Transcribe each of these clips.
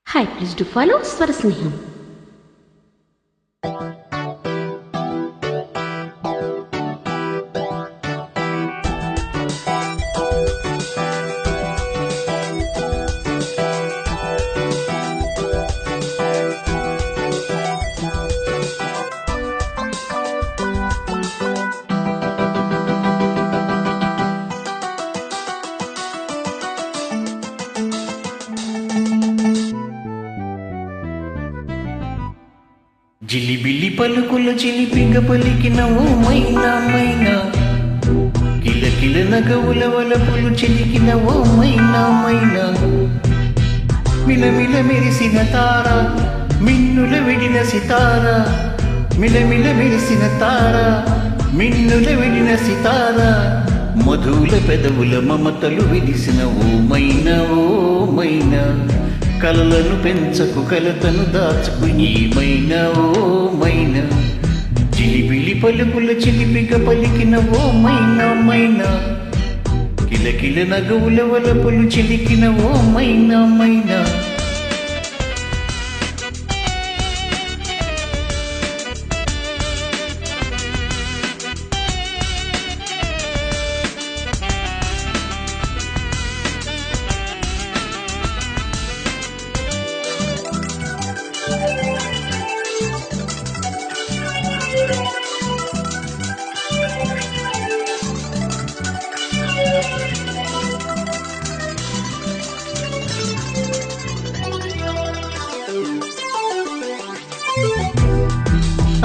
Hi, please do follow Swara Sneham. జిలిబిలి పలుకుల చిలిపిగ పలికిన ఓ మైనా మైనా, కిలకిల నగవుల వలపులు చిలికిన ఓ మైనా మైనా, మిలమిల మెరిసిన తార మిన్నుల విడిన సితార, మిలమిల మెరిసిన తార మిన్నుల విడిన సితార, మధుల పెదవుల మమతలు విడిసిన ఓ మైనా ఓ మైనా, కలలను పెంచకు కలతను దాచుకు ఈ మైనా ఓ మైనా, చిలిబిలి పలుకుల చిలిపిగ పలికిన ఓ మైనా మైనా, కిలకిల నగవుల వలపులు చిలికిన ఓ మైనా మైనా.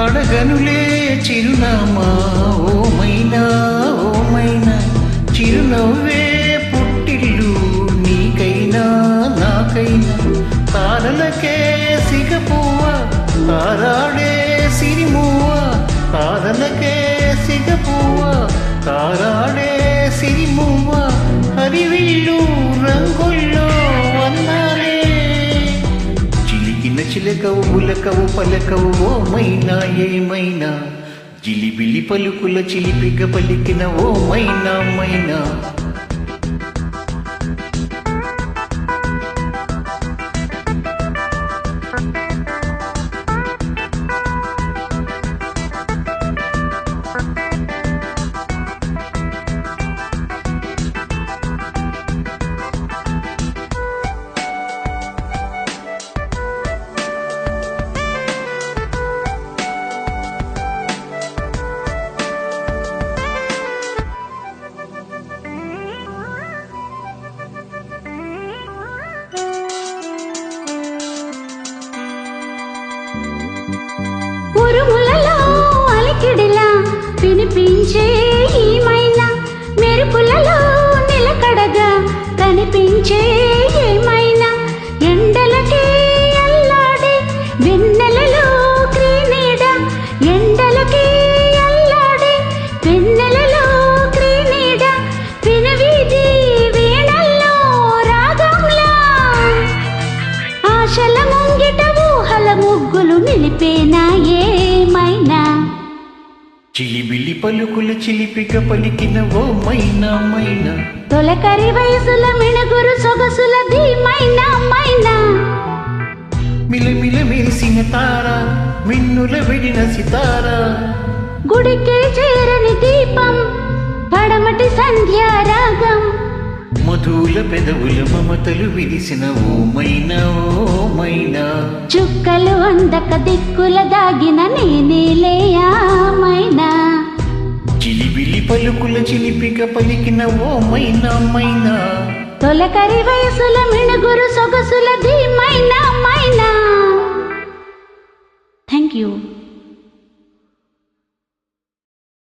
అడగనులే చిరునామా ఓ మైనా ఓ మైనా, చిరునవ్వే పుట్టిల్లు నీకైనా నాకైనా, తారలకే సిగపువ్వ తారాడే సిరిమువ్వ, తారలకే సిగపువ్వ తారాడే సిరిమువ్వ, హరివిల్లు రంగుల్లో వన్నాలే, చిలికిన చిలకవు పులకవు పలకవు ఓ మైనా ఏమైనా, జిలిబిలి పలుకుల చిలిపిగ పలికిన ఓ మైనా మైనా. ఉరుములలో అలికిడిలా వినిపించే ఈ మైనా, మెరుపులలో నిలకడగా కనిపించే ఏమైనా, ఎండలకే అల్లాడే వెన్నెలలో క్రీనీడ, ఎండలకే అల్లాడే వెన్నెలలో క్రీనీడ, వినవీధి వీణల్లో రాగంలా, ఆశల ముంగిట ఊహల ముగ్గులు నిలిపేనా ఏమైనా, చిలిబిలి పలుకుల చిలిపిగ పలికిన ఓ మైనా మైనా, తొలకరి వయసుల మిణగురు సొగసుల ధీమైనా మైనా, మిలమిల మెరిసిన తార మిన్నుల విడిన సితార, గుడికే చేరని దీపం పడమటి సంధ్యారాగం, మధుల పెదవుల మమతలు విరిసిన ఓ మైనా ఓ మైనా, చుక్కలు అందక దిక్కుల దాగిన నేనేలేయా మైనా, చిలిబిలి పలుకుల చిలిపిగ పలికిన ఓ మైనా మైనా, తొలకరి వయసుల మిణగురు సొగసుల ధీమైనా మైనా. Thank you.